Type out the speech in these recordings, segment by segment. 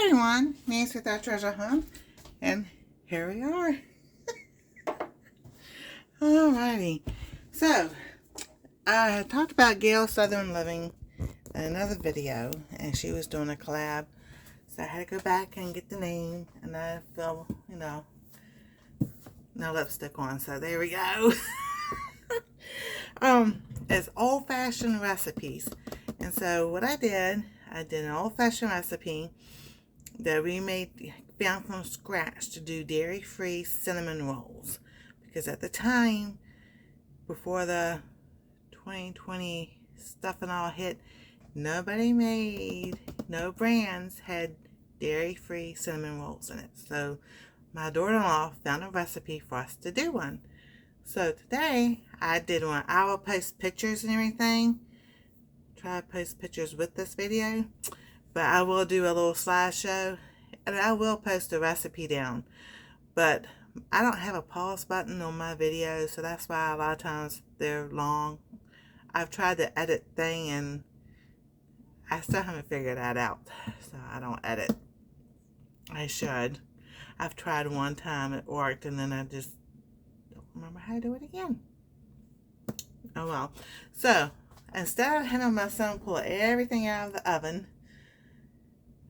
everyone, Nancy with our treasure hunt, and here we are. Alrighty, so I had talked about Gail Southern Living in another video, and she was doing a collab, so I had to go back and get the name, and I feel, no lipstick on, so there we go. It's old-fashioned recipes, and so what I did an old-fashioned recipe that we found from scratch to do dairy-free cinnamon rolls, because at the time, before the 2020 stuff and all hit, no brands had dairy-free cinnamon rolls in it. So my daughter-in-law found a recipe for us to do one. So today I did one. I will post pictures and everything. Try to post pictures with this video, but I will do a little slideshow, and I will post the recipe down. But I don't have a pause button on my videos, so that's why a lot of times they're long. I've tried the edit thing, and I still haven't figured that out, so I don't edit. I should. I've tried one time, it worked, and then I just don't remember how to do it again. Oh well. So instead of having my son pull everything out of the oven,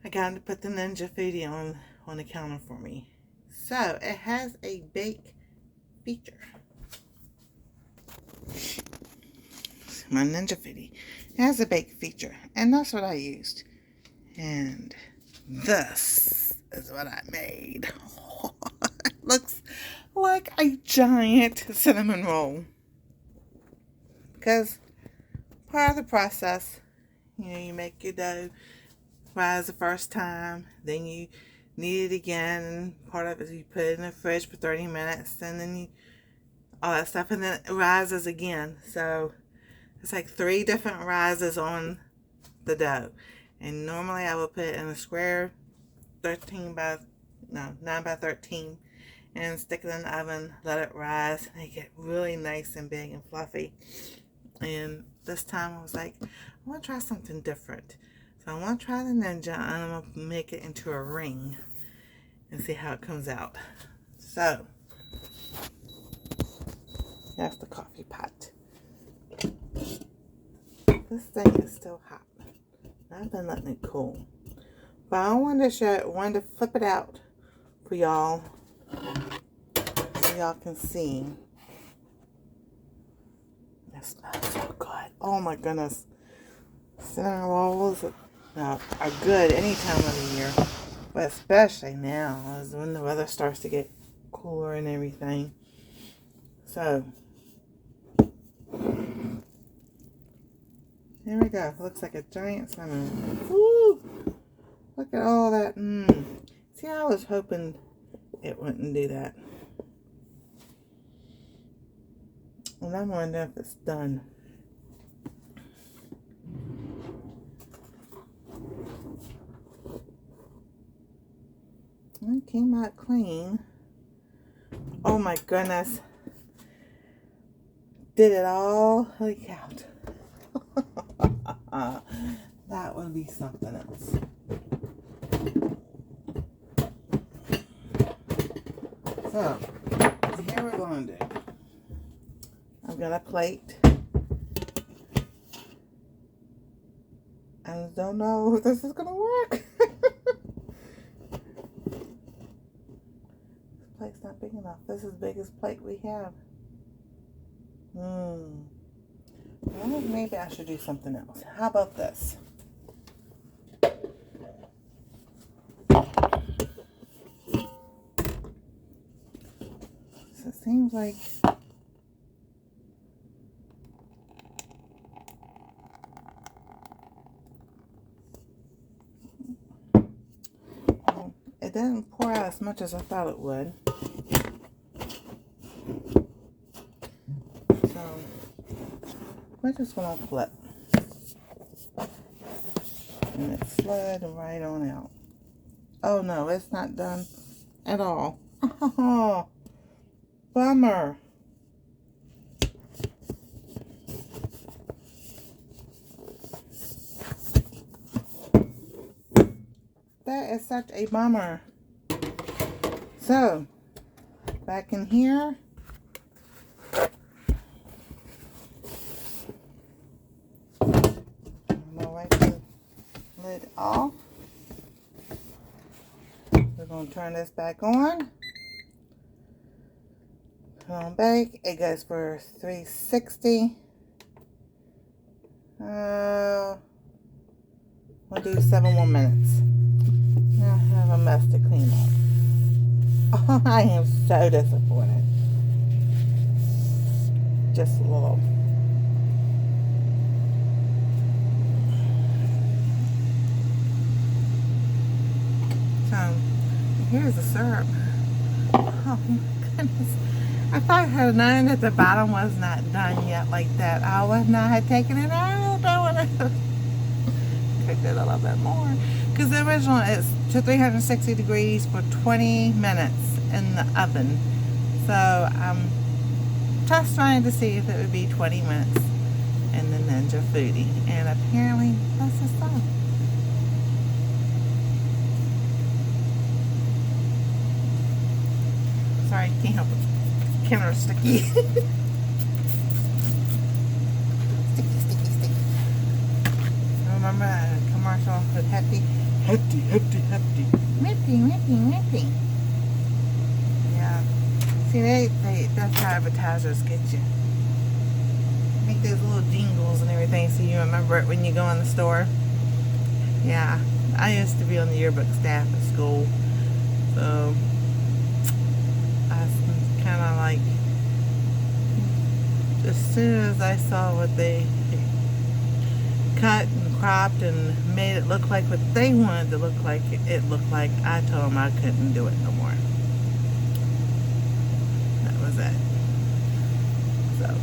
I got him to put the Ninja Foodi on the counter for me. So it has a bake feature. My Ninja Foodi has a bake feature, and that's what I used. And this is what I made. It looks like a giant cinnamon roll. Because part of the process, you make your dough rise the first time, then you knead it again, and part of it you put it in the fridge for 30 minutes, and then all that stuff, and then it rises again. So it's like 3 different rises on the dough. And normally I would put it in a square 9 by 13, and stick it in the oven, let it rise, and they get really nice and big and fluffy. And this time I was like, I want to try something different. So I want to try the Ninja, and I'm going to make it into a ring and see how it comes out. So that's the coffee pot. This thing is still hot. I've been letting it cool. But I wanted to flip it out for y'all, so y'all can see. It smells so good. Oh my goodness. Cinnamon rolls are good any time of the year, but especially now, is when the weather starts to get cooler and everything. So there we go. Looks like a giant cinnamon. Woo! Look at all that. See, I was hoping it wouldn't do that. And I'm wondering if it's done. It came out clean. Oh my goodness. Did it all leak out. That would be something else. So, here we're going to do. I've got a plate. I don't know if this is going to work. This plate's not big enough. This is the biggest plate we have. Well, maybe I should do something else. How about this? So it seems like it didn't pour out as much as I thought it would. So we're just going to flip. And it slid right on out. Oh no, it's not done at all. Oh, bummer. that is such a bummer. So, back in here. I'm going to wipe the lid off. We're going to turn this back on. Put on bake. It goes for 360. We'll do 7 more minutes. Now I have a mess to clean up. Oh, I am so disappointed. Just a little. So, here's the syrup. Oh my goodness. I thought I had known that the bottom was not done yet like that. I would not have taken it out. I would have cooked it a little bit more. Because the original is to 360 degrees for 20 minutes in the oven. So I'm just trying to see if it would be 20 minutes in the Ninja Foodi. And apparently that's the stuff. Sorry, can't help it. Camera sticky. Sticky. Remember that commercial with Hefty? Hefty. Yeah. See, that's how advertisers get you. Make those little jingles and everything so you remember it when you go in the store. Yeah. I used to be on the yearbook staff at school. So kind of like, as soon as I saw what they cut and cropped and made it look like what they wanted to look like, it looked like, I told them I couldn't do it no more. That was it. So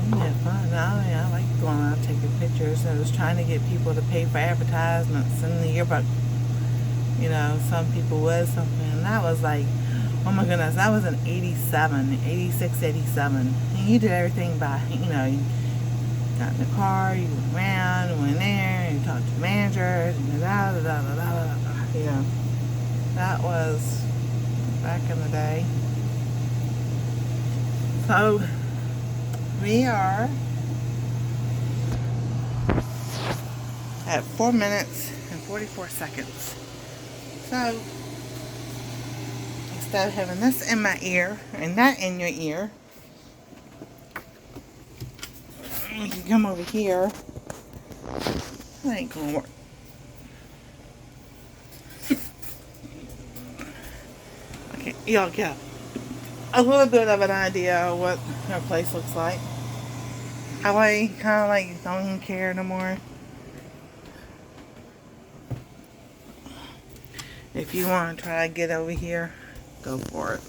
we had fun. I like going out taking pictures. I was trying to get people to pay for advertisements in the yearbook. You know, some people would, and that was like, oh my goodness, that was in 86, 87. And you did everything by, you know, you got in the car, you went around, went there, you talked to the managers, and you know, that was back in the day. So, we are at 4 minutes and 44 seconds. So, instead of having this in my ear and that in your ear, you can come over here. That ain't gonna work. Okay, y'all get a little bit of an idea of what our place looks like. How I kind of like don't even care no more. If you want to try to get over here, go for it.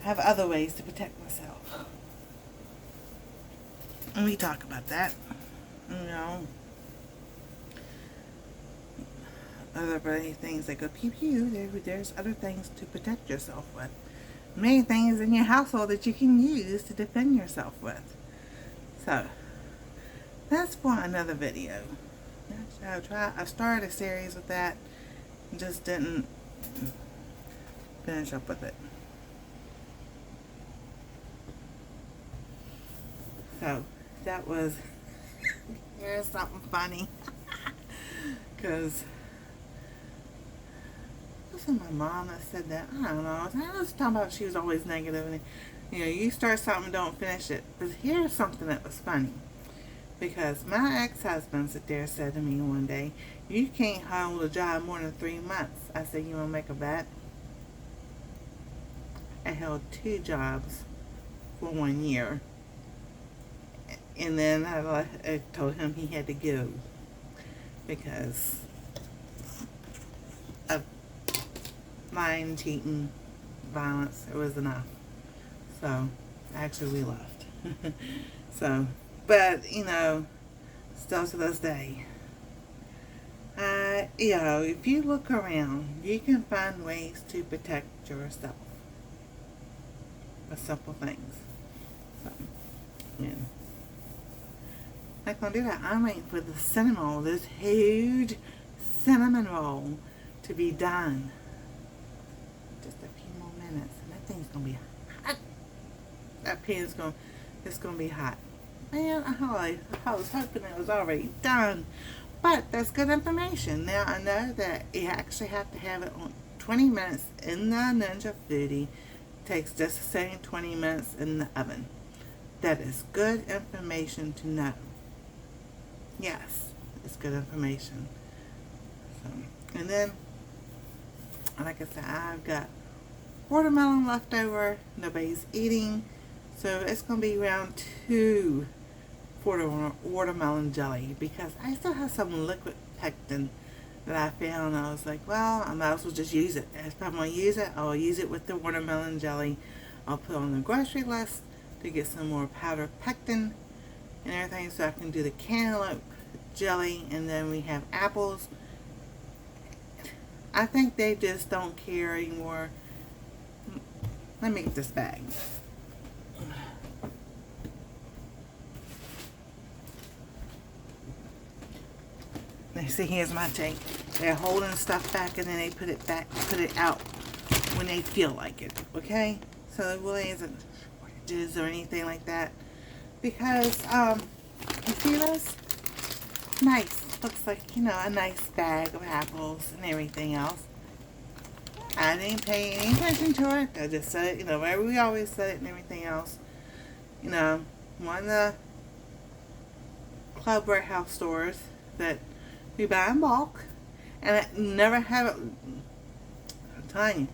I have other ways to protect myself. And we talk about that. You know. Other things that go pew pew. There's other things to protect yourself with. Many things in your household that you can use to defend yourself with. So, that's for another video. I started a series with that, just didn't finish up with it. So that was, here's something funny, because wasn't my mom that said that? I don't know. I was talking about she was always negative, and you know, you start something, don't finish it. But here's something that was funny. Because my ex-husband sit there said to me one day, you can't hold a job more than 3 months. I said, you want to make a bet? I held 2 jobs for 1 year. And then I told him he had to go. Because of lying, cheating, violence. It was enough. So, actually we left. So, but, you know, still to this day, you know, if you look around, you can find ways to protect yourself with simple things. So, not gonna do that. I'm waiting for the cinnamon roll, this huge cinnamon roll, to be done. Just a few more minutes, and that thing's gonna be hot. That pan's it's gonna be hot. Man, I was hoping it was already done, but that's good information. Now I know that you actually have to have it on 20 minutes in the Ninja Foodi. It takes just the same 20 minutes in the oven. That is good information to know. Yes, it's good information. So, and then, like I said, I've got watermelon left over. Nobody's eating. So it's going to be round 2 for watermelon jelly, because I still have some liquid pectin that I found. I was like, well, I might as well just use it. If I'm going to use it, I'll use it with the watermelon jelly. I'll put on the grocery list to get some more powdered pectin and everything, so I can do the cantaloupe jelly. And then we have apples. I think they just don't care anymore. Let me get this bag. See, here's my tank. They're holding stuff back, and then they put it out when they feel like it. Okay, so it really isn't shortages or anything like that, because you see this? Nice. Looks like, you know, a nice bag of apples and everything else. I didn't pay any attention to it. I just said it, you know, where we always said it and everything else. You know, one of the Club Warehouse stores that we buy in bulk, and I never had, I'm telling you,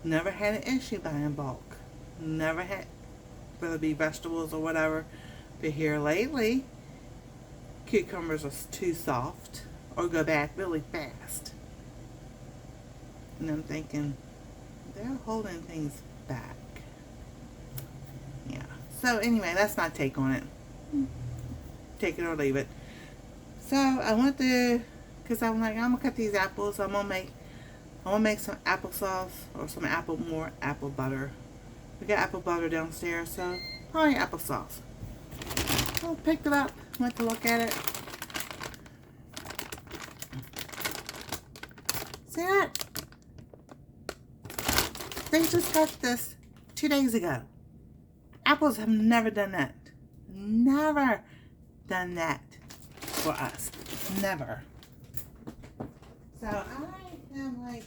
never had an issue buying bulk. Never had, whether it be vegetables or whatever. But here lately, cucumbers are too soft or go bad really fast. And I'm thinking, they're holding things back. Yeah. So anyway, that's my take on it. Take it or leave it. So I went to, because I'm like, I'm gonna cut these apples. I'm gonna make some applesauce or some more apple butter. We got apple butter downstairs, so probably applesauce. So I picked it up, went to look at it. See that? They just got this 2 days ago. Apples have never done that. Never done that for us. Never. So I am like,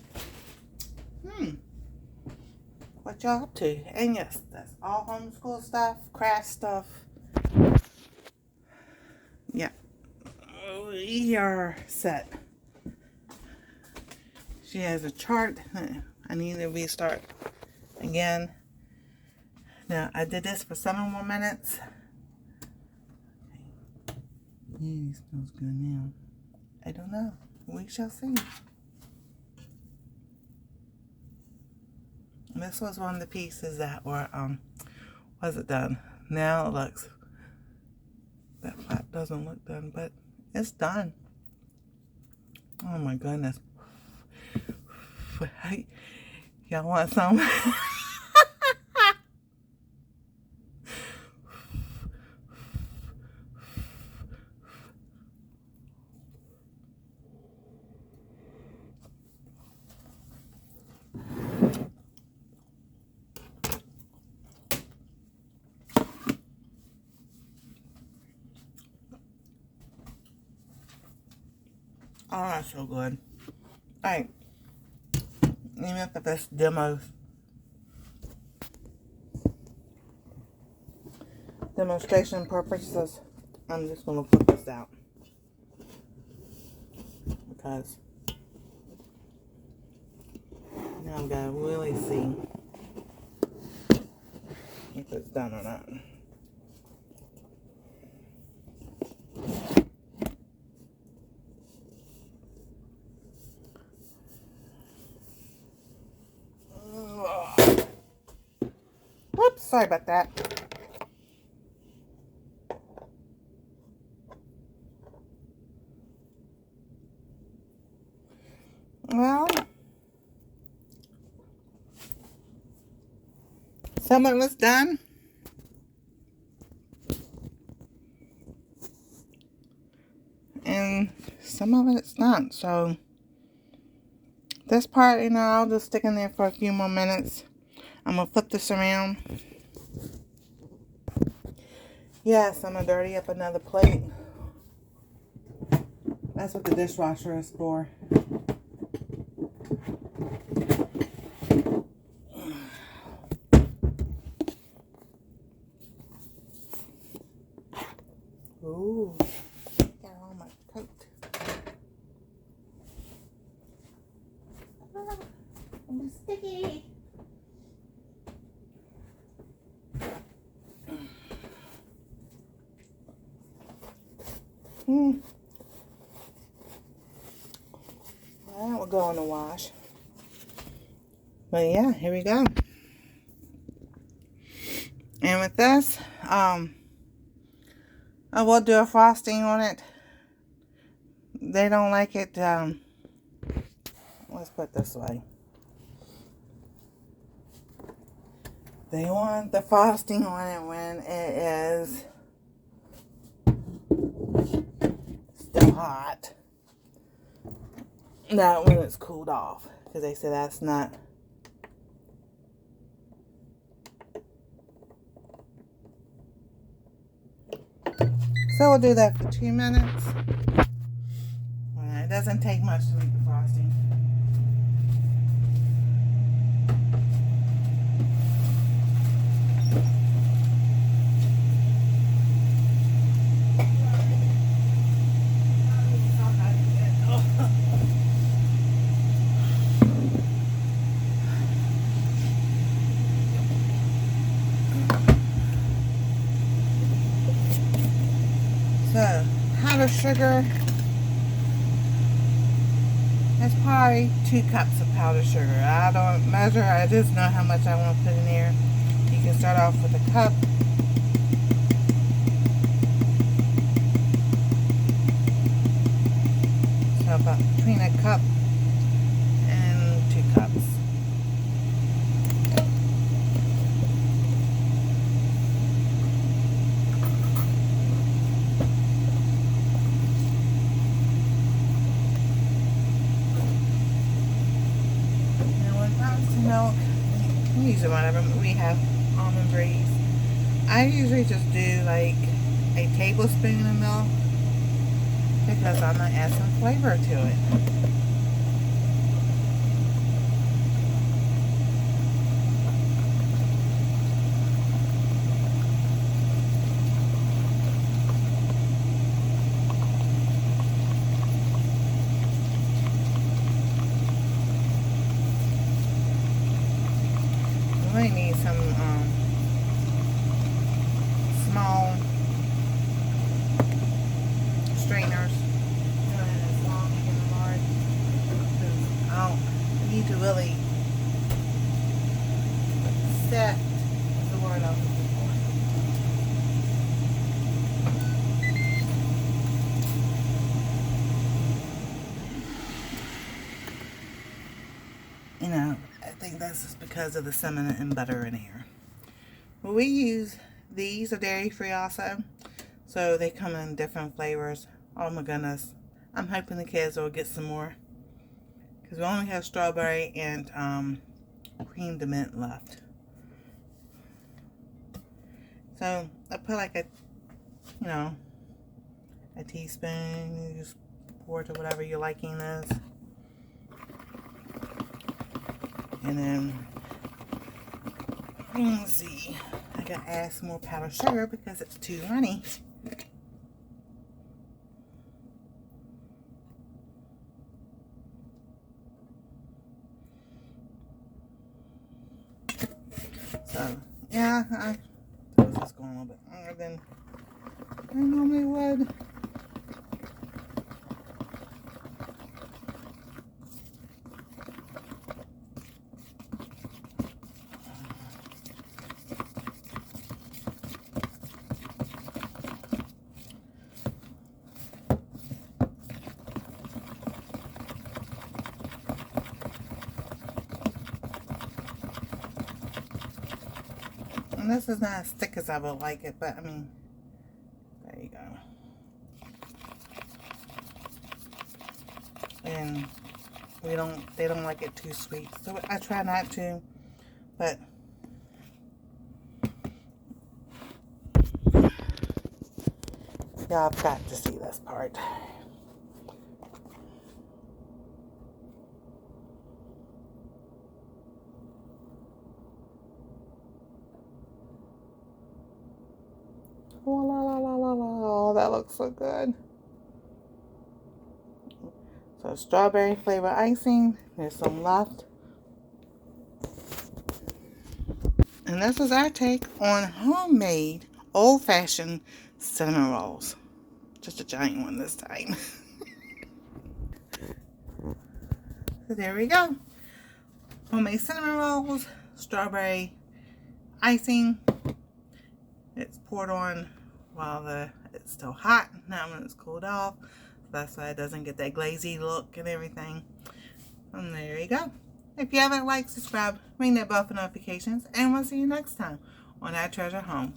what y'all up to? And yes, that's all homeschool stuff, craft stuff. Yeah. We are set. She has a chart. I need to restart again. Now, I did this for 7 more minutes. Yeah, it smells good now. I don't know. We shall see. This was one of the pieces that were, wasn't done. Now it looks, that flap doesn't look done, but it's done. Oh my goodness. Y'all want some? Oh, that's so good. Alright. Even if this demonstration purposes, I'm just going to put this out. Because now I've got to really see if it's done or not. Whoops, sorry about that. Well, some of it's done. some of it's not. So this part, you know, I'll just stick in there for a few more minutes. I'm going to flip this around. Yes, I'm going to dirty up another plate. That's what the dishwasher is for. Ooh, got all my coat. Ah, I'm sticky. Well, that will go in the wash. But yeah, here we go. And with this, I will do a frosting on it. They don't like it, let's put it this way. They want the frosting on it when it is still hot. Not when it's cooled off. Because they say that's not. So we'll do that for 2 minutes. It doesn't take much to make the frosting. So, powdered sugar. That's probably 2 cups of powdered sugar. I don't measure, I just know how much I want to put in there. You can start off with a cup. So about between a cup and 2 cups. Milk, use whatever we have. Almond breeze. I usually just do like a tablespoon of milk because I'm gonna add some flavor to it. I need some small strainers, as long and large, because I don't need to really set the word up before. You know, I think that's just because of the cinnamon and butter in here. Well, we use these are dairy free also, so they come in different flavors. Oh my goodness, I'm hoping the kids will get some more because we only have strawberry and cream de mint left. So I put like a, you know, a teaspoon. You just pour it to whatever your liking is. And then, let's see, I gotta add some more powdered sugar because it's too runny. So, yeah, I was just going a little bit longer than I normally would. And this is not as thick as I would like it, but I mean, there you go. and they don't like it too sweet. So I try not to, but y'all have got to see this part. Oh, la, la, la, la, la. Oh, that looks so good. So strawberry flavor icing. There's some left. And this is our take on homemade old-fashioned cinnamon rolls. Just a giant one this time. So there we go. Homemade cinnamon rolls, strawberry icing. It's poured on while it's still hot. Now when it's cooled off, that's why it doesn't get that glazy look and everything. And there you go. If you haven't liked, subscribe, ring that bell for notifications, and we'll see you next time on Our Treasure Home.